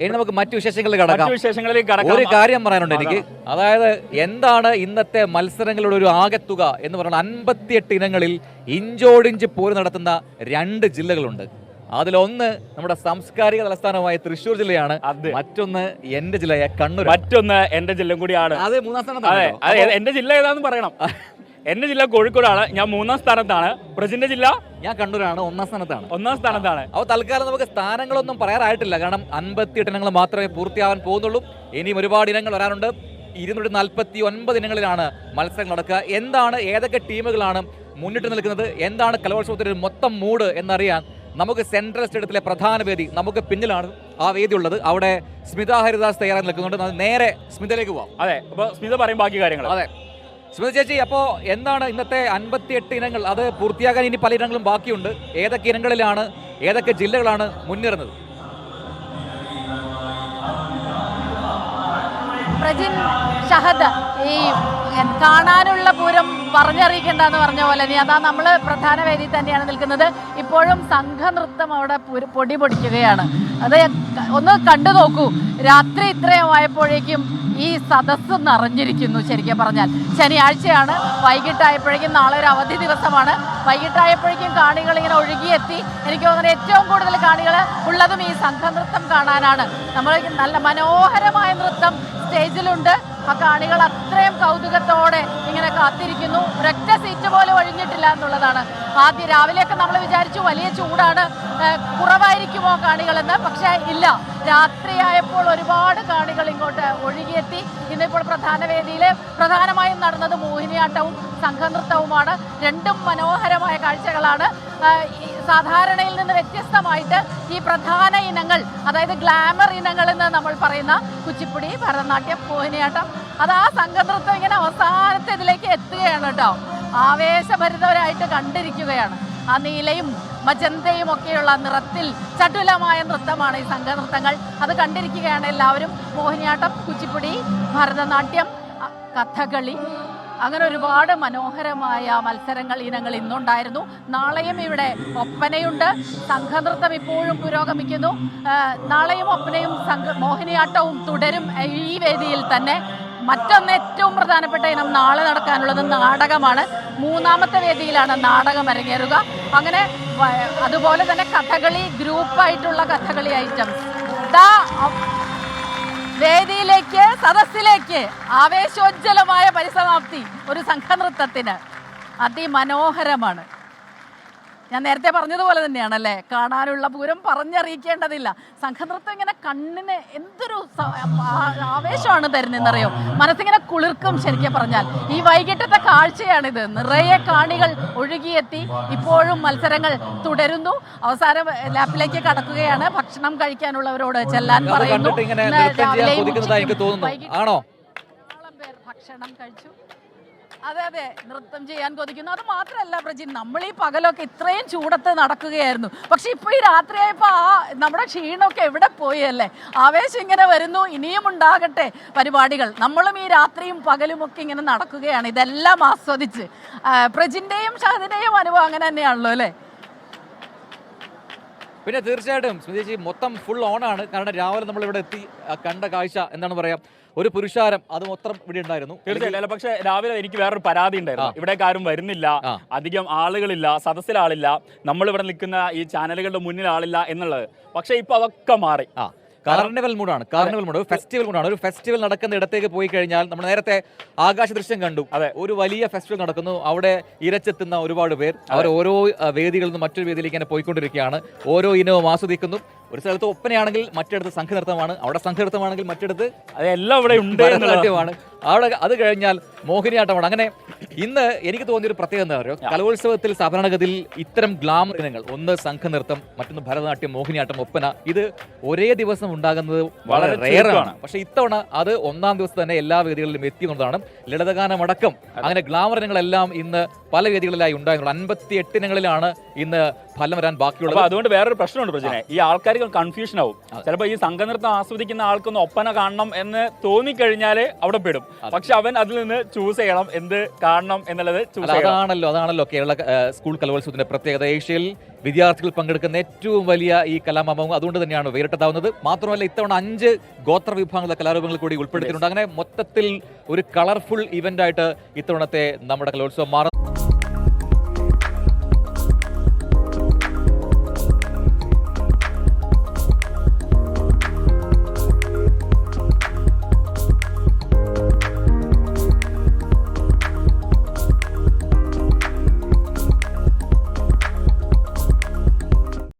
ഇനി നമുക്ക് മറ്റു വിശേഷങ്ങളിലേക്ക് കടക്കാം. ഒരു കാര്യം പറയാനുണ്ട് എനിക്ക്. അതായത് എന്താണ് ഇന്നത്തെ മത്സരങ്ങളുടെ ഒരു ആകെത്തുക എന്ന് പറയുന്നത് 58 ഇനങ്ങളിൽ ഇഞ്ചോടിഞ്ച് പോര് നടത്തുന്ന 2 ജില്ലകളുണ്ട്. അതിലൊന്ന് നമ്മുടെ സാംസ്കാരിക തലസ്ഥാനമായ തൃശ്ശൂർ ജില്ലയാണ്, മറ്റൊന്ന് എന്റെ ജില്ലയായ കണ്ണൂർ, മറ്റൊന്ന് എന്റെ ജില്ല കൂടിയാണ്. അത് 3-ാം സ്ഥാനത്താണ്. എന്റെ ജില്ല ഏതാണെന്ന് പറയണം. എന്റെ ജില്ല കോഴിക്കോടാണ്, ഞാൻ 3-ാം സ്ഥാനത്താണ്. പ്രജിന്റെ ജില്ല ഞാൻ കണ്ണൂരാണ്, 1-ാം സ്ഥാനത്താണ്. അപ്പോൾ തൽക്കാലം നമുക്ക് സ്ഥാനങ്ങളൊന്നും പറയാറായിട്ടില്ല, കാരണം 58 ഇനങ്ങൾ മാത്രമേ പൂർത്തിയാവാൻ പോകുന്നുള്ളൂ. ഇനിയും ഒരുപാട് ഇനങ്ങൾ വരാനുണ്ട്. 249 ഇനങ്ങളിലാണ് മത്സരങ്ങൾ നടക്കുക. എന്താണ്, ഏതൊക്കെ ടീമുകളാണ് മുന്നിട്ട് നിൽക്കുന്നത്, എന്താണ് കലോത്സവത്തിന്റെ മൊത്തം മൂഡ് എന്നറിയാൻ നമുക്ക് സെൻട്രൽ സ്റ്റേഡിയത്തിലെ പ്രധാന വേദി, നമുക്ക് പിന്നിലാണ് ആ വേദി ഉള്ളത്. അവിടെ സ്മിത ഹരിദാസ് തയ്യാറായി നിൽക്കുന്നുണ്ട്. നേരെ സ്മിതയിലേക്ക് പോവാം. അതെ, അപ്പോൾ സ്മിത പറയും ബാക്കി കാര്യങ്ങൾ. അതെ സ്മിത ചേച്ചി, അപ്പോൾ എന്താണ് ഇന്നത്തെ 58 ഇനങ്ങൾ, അത് പൂർത്തിയാകാൻ ഇനി പല ഇനങ്ങളും ബാക്കിയുണ്ട്. ഏതൊക്കെ ഇനങ്ങളിലാണ്, ഏതൊക്കെ ജില്ലകളാണ് മുന്നേറുന്നത്? പ്രജിൻ, ഷഹദ്, ഈ കാണാനുള്ള പൂരം പറഞ്ഞറിയിക്കേണ്ടെന്ന് പറഞ്ഞ പോലെ അതാ നമ്മൾ പ്രധാന വേദി തന്നെയാണ് നിൽക്കുന്നത്. ഇപ്പോഴും സംഘനൃത്തം അവിടെ പൊടി പൊടിക്കുകയാണ്. അത് ഒന്ന് കണ്ടു നോക്കൂ. രാത്രി ഇത്രയുമായപ്പോഴേക്കും ഈ സദസ്സ് നിറഞ്ഞിരിക്കുന്നു. ശരിക്കും പറഞ്ഞാൽ ശനിയാഴ്ചയാണ്, വൈകിട്ടായപ്പോഴേക്കും, നാളെ ഒരു അവധി ദിവസമാണ്, വൈകിട്ടായപ്പോഴേക്കും കാണികൾ ഇങ്ങനെ ഒഴുകിയെത്തി. എനിക്ക് തോന്നുന്നത് ഏറ്റവും കൂടുതൽ കാണികൾ ഉള്ളതും ഈ സംഘനൃത്തം കാണാനാണ്. നമ്മൾ നല്ല മനോഹരമായ നൃത്തം സ്റ്റേജിലുണ്ട്. ആ കാണികൾ അത്രയും കൗതുകത്തോടെ ഇങ്ങനെ കാത്തിരിക്കുന്നു. ഒരൊറ്റ സീറ്റ് പോലും ഒഴിഞ്ഞിട്ടില്ല എന്നുള്ളതാണ്. ആദ്യം രാവിലെയൊക്കെ നമ്മൾ വിചാരിച്ചു വലിയ ചൂടാണ്, കുറവായിരിക്കുമോ കാണികളെന്ന്. പക്ഷേ ഇല്ല, രാത്രിയായപ്പോൾ ഒരുപാട് കാണികൾ ഇങ്ങോട്ട് ഒഴുകിയെത്തി. ഇന്നിപ്പോൾ പ്രധാന വേദിയിൽ പ്രധാനമായും നടന്നത് മോഹിനിയാട്ടവും സംഘനൃത്തവുമാണ്. രണ്ടും മനോഹരമായ കാഴ്ചകളാണ്. സാധാരണയിൽ നിന്ന് വ്യത്യസ്തമായിട്ട് ഈ പ്രധാന ഇനങ്ങൾ, അതായത് ഗ്ലാമർ ഇനങ്ങൾ എന്ന് നമ്മൾ പറയുന്ന കുച്ചിപ്പുടി, ഭരതനാട്യം, മോഹിനിയാട്ടം, അത് ആ സംഘനൃത്തം ഇങ്ങനെ അവസാനത്തെ ഇതിലേക്ക് എത്തുകയാണ് കേട്ടോ. ആവേശഭരിതവരായിട്ട് കണ്ടിരിക്കുകയാണ്. ആ നീലയും മജന്തയും ഒക്കെയുള്ള നിറത്തിൽ ചടുലമായ നൃത്തമാണ് ഈ സംഘനൃത്തങ്ങൾ. അത് കണ്ടിരിക്കുകയാണ് എല്ലാവരും. മോഹിനിയാട്ടം, കുച്ചിപ്പുടി, ഭരതനാട്യം, കഥകളി, അങ്ങനെ ഒരുപാട് മനോഹരമായ മത്സരങ്ങൾ ഇനങ്ങൾ ഇന്നുണ്ടായിരുന്നു. നാളെയും ഇവിടെ ഒപ്പനയുണ്ട്. സംഘനൃത്തം ഇപ്പോഴും പുരോഗമിക്കുന്നു. നാളെയും ഒപ്പനയും മോഹിനിയാട്ടവും തുടരും ഈ വേദിയിൽ തന്നെ. മറ്റൊന്ന് ഏറ്റവും പ്രധാനപ്പെട്ട ഇനം നാളെ നടക്കാനുള്ളത് നാടകമാണ്. 3-ാമത്തെ വേദിയിലാണ് നാടകം അരങ്ങേറുക. അങ്ങനെ അതുപോലെ തന്നെ കഥകളി, ഗ്രൂപ്പായിട്ടുള്ള കഥകളി ഐറ്റംസ് വേദിയിലേക്ക്, സദസ്സിലേക്ക് ആവേശോജ്വലമായ പരിസമാപ്തി ഒരു സംഘനൃത്തത്തിന് അതിമനോഹരമാണ്. ഞാൻ നേരത്തെ പറഞ്ഞതുപോലെ തന്നെയാണല്ലേ, കാണാനുള്ള പൂരം പറഞ്ഞറിയിക്കേണ്ടതില്ല. സംഘനൃത്തം ഇങ്ങനെ കണ്ണിന് എന്തൊരു ആവേശമാണ് തരുന്നതെന്നറിയോ. മനസ്സിങ്ങനെ കുളിർക്കും. ശരിക്കും പറഞ്ഞാൽ ഈ വൈകിട്ടത്തെ കാഴ്ചയാണിത്. നിറയെ കാണികൾ ഒഴുകിയെത്തി. ഇപ്പോഴും മത്സരങ്ങൾ തുടരുന്നു. അവസാനം ലാപ്പിലേക്ക് കടക്കുകയാണ്. ഭക്ഷണം കഴിക്കാനുള്ളവരോട് ചെല്ലാൻ പറയുന്നു. ഭക്ഷണം കഴിച്ചു. അതെ, നൃത്തം ചെയ്യാൻ കൊതിക്കുന്നു. അത് മാത്രമല്ല പ്രജിൻ, നമ്മൾ ഈ പകലൊക്കെ ഇത്രയും ചൂടത്ത് നടക്കുകയായിരുന്നു. പക്ഷെ ഇപ്പോൾ ഈ രാത്രിയായപ്പോൾ നമ്മുടെ ക്ഷീണമൊക്കെ എവിടെ പോയി അല്ലേ. ആവേശം ഇങ്ങനെ വരുന്നു. ഇനിയും ഉണ്ടാകട്ടെ പരിപാടികൾ. നമ്മളും ഈ രാത്രിയും പകലും ഒക്കെ ഇങ്ങനെ നടക്കുകയാണ്, ഇതെല്ലാം ആസ്വദിച്ച്. പ്രജിൻ്റെയും ഷഹദിൻ്റെയും അനുഭവം അങ്ങനെ തന്നെയാണല്ലോ അല്ലേ. പിന്നെ തീർച്ചയായിട്ടും സ്മിതേജി, മൊത്തം ഫുൾ ഓണാണ്. കാരണം രാവിലെ നമ്മളിവിടെ എത്തി കണ്ട കാഴ്ച എന്താണ് പറയാ, ഒരു പുരുഷാരം അത് മൊത്തം ഇവിടെ ഉണ്ടായിരുന്നു. തീർച്ചയായും. പക്ഷെ രാവിലെ എനിക്ക് വേറൊരു പരാതി ഉണ്ടായിരുന്നു. ഇവിടേക്ക് ആരും വരുന്നില്ല, അധികം ആളുകളില്ല, സദസ്സിൽ ആളില്ല, നമ്മളിവിടെ നിൽക്കുന്ന ഈ ചാനലുകളുടെ മുന്നിൽ ആളില്ല എന്നുള്ളത്. പക്ഷെ ഇപ്പൊ അതൊക്കെ മാറി. കാർണിവൽ മൂഡാണ്, ഫെസ്റ്റിവൽ മൂഡാണ്. ഒരു ഫെസ്റ്റിവൽ നടക്കുന്ന ഇടത്തേക്ക് പോയി കഴിഞ്ഞാൽ നമ്മൾ നേരത്തെ ആകാശ ദൃശ്യം കണ്ടു. അതെ, ഒരു വലിയ ഫെസ്റ്റിവൽ നടക്കുന്നു. അവിടെ ഇരച്ചെത്തുന്ന ഒരുപാട് പേർ, അവർ ഓരോ വേദികളിൽ നിന്ന് മറ്റൊരു വേദിയിലേക്ക് തന്നെ പോയിക്കൊണ്ടിരിക്കുകയാണ്. ഓരോ ഇനവും ആസ്വദിക്കുന്നു. ഒരു സ്ഥലത്ത് ഒപ്പനയാണെങ്കിൽ മറ്റിടത്ത് സംഘനൃത്തമാണ്, അവിടെ സംഘനൃത്തമാണെങ്കിൽ മറ്റിടത്ത് അതെല്ലാം ഇവിടെ ഉണ്ട് നാട്യമാണ്, അവിടെ അത് കഴിഞ്ഞാൽ മോഹിനിയാട്ടമാണ്. അങ്ങനെ ഇന്ന് എനിക്ക് തോന്നിയൊരു പ്രത്യേകത എന്താ പറയുക, കലോത്സവത്തിൽ സാധാരണഗതിയിൽ ഇത്തരം ഗ്ലാമർ ഇനങ്ങൾ, ഒന്ന് സംഘനൃത്തം, മറ്റൊന്ന് ഭരതനാട്യം, മോഹിനിയാട്ടം, ഒപ്പന, ഇത് ഒരേ ദിവസം ഉണ്ടാകുന്നത് വളരെ റെയറാണ്. പക്ഷെ ഇത്തവണ അത് 1-ാം ദിവസം തന്നെ എല്ലാ വേദികളിലും എത്തിയെന്നുള്ളതാണ്. ലളിതഗാനമടക്കം അങ്ങനെ ഗ്ലാമർ ഇനങ്ങളെല്ലാം ഇന്ന് പല വേദികളിലായി ഉണ്ടായിരുന്നു. 58 ഇനങ്ങളിലാണ് ഇന്ന് ഫലം വരാൻ ബാക്കിയുള്ളത്. അതുകൊണ്ട് വേറൊരു പ്രശ്നമുണ്ട് പ്രശ്നം, ഈ ആൾക്കാർ കൺഫ്യൂഷൻ ആവും. ചിലപ്പോൾ ഈ സംഘനൃത്തം ആസ്വദിക്കുന്ന ആൾക്കൊന്ന് ഒപ്പന കാണണം എന്ന് തോന്നിക്കഴിഞ്ഞാൽ അവിടെ പെടും. പക്ഷെ അവൻ അതിൽ നിന്ന് ചൂസ് ചെയ്യണം എന്ത് കാണണം കാണണം എന്നുള്ളത് അതാണല്ലോ കേരള സ്കൂൾ കലോത്സവത്തിന്റെ പ്രത്യേകത. ഏഷ്യയിൽ വിദ്യാർത്ഥികൾ പങ്കെടുക്കുന്ന ഏറ്റവും വലിയ ഈ കലാമാമം അതുകൊണ്ട് തന്നെയാണ് വേറിട്ടതാവുന്നത്. മാത്രമല്ല ഇത്തവണ 5 ഗോത്ര വിഭാഗങ്ങളുടെ കലാരൂപങ്ങൾ കൂടി ഉൾപ്പെടുത്തിയിട്ടുണ്ട്. അങ്ങനെ മൊത്തത്തിൽ ഒരു കളർഫുൾ ഇവന്റ് ആയിട്ട് ഇത്തവണത്തെ നമ്മുടെ കലോത്സവം മാറും.